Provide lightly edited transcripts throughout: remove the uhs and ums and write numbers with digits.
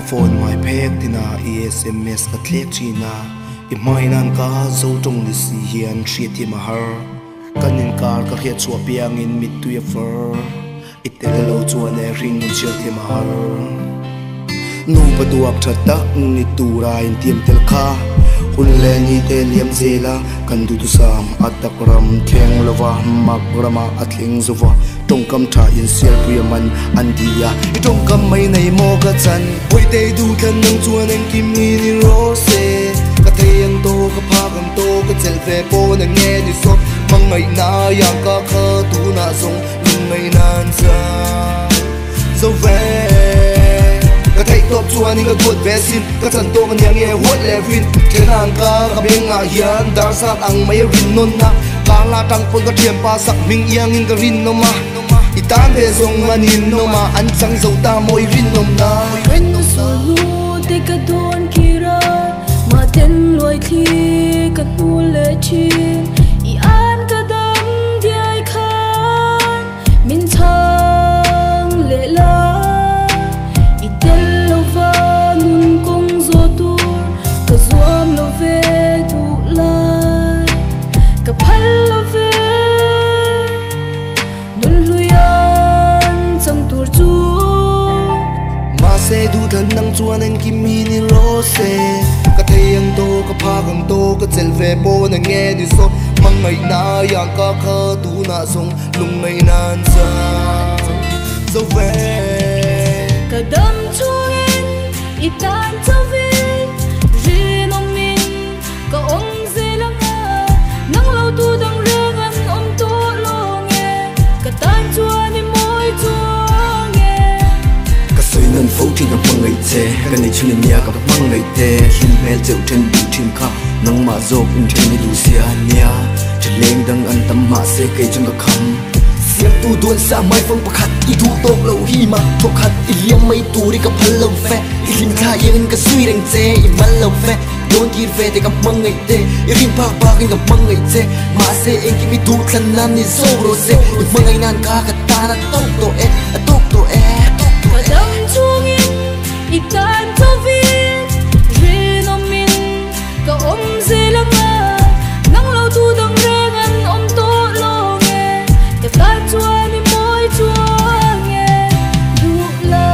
phone my pek tina SMS ka thlek china I mai nan ka zo tong li si hian thriati ma har kanin kar ka khia chua piang in mit tu fer itelo chuan e ring chil ti ma har nu paduak thata ni tura in tiam tel kha hun le ni te liam zela kan du tu sam atakram theng lova magrama athling zuwa tongkam tha in sial priaman andia tongkam mai nei mo ka chan poi te du than nang chuan ang kim ni rose ka theyang to ka phagam to ka chel ve po na nge ni so mangai na yang ka kha tu na song lung mai nan sa so ve ka thei top chuan in ka gut besin ka chan to ka nyang e hot levin thenang ka benga hian dar sak ang mai rin non na kala tang pon ka thiam pa sak ming yang in ka rin no ma itan he song manin no ma an chang zo ta moi rin nom na ren so lu te ka don kira ma ten loi thi ka tu le chi I an ka dam diai khan min chang le la I tel lo va nun kong zo tu ka zuam lo ve du lai ka phal lo ve nun luyan chang tur chu ma se du than nang chuan ang kim mi ni rose ka theyang to ka phagam to ka chel ve po na nge ni so mangai na yang ka kha tu na song lung mai nan sa so ve ka dam chuin itan chavin rin om min ka om zelanga nang lo tu dang rengan om to longe ka tan chuan I moi chuange ka soi nan fo ting ka mangai che ka nei chun nia ka mangai te hin mel cheu then du thin kha nang ma zo kun then ni du sia nia chleng dang an tam ma se kai chung ka kham siam tu duan sa mai phong pakhat I thu tok lo hi ma thok khat I liam mai tu ri ka phal lo fe I lim kha yen ka sui reng che I mal lo fe don ki ve te ka mangai te I rim pa pa ka mangai che ma se en ki mi tu thlan nan ni zo ro se I mangai nan ka ka ta na tok to e tok to e ka dam chuin itan chavin rin om min ka om zelanga nang lo tu dang rengan om to longe ka tan chuan I moi chuange du lai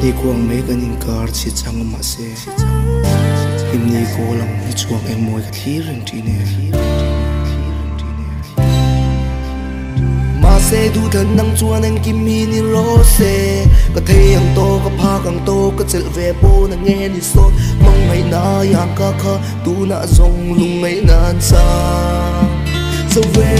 I kuang me kan in kar chi chang ma se im ni ko lam ni chuang em moi ka thlir reng ti ne ma se du than nang chuan ang kim mi ni rose ka theyang to ka phagam to ka chel ve po na nge ni so mangai na yang ka kha tu na zong lung mai nan sa so ve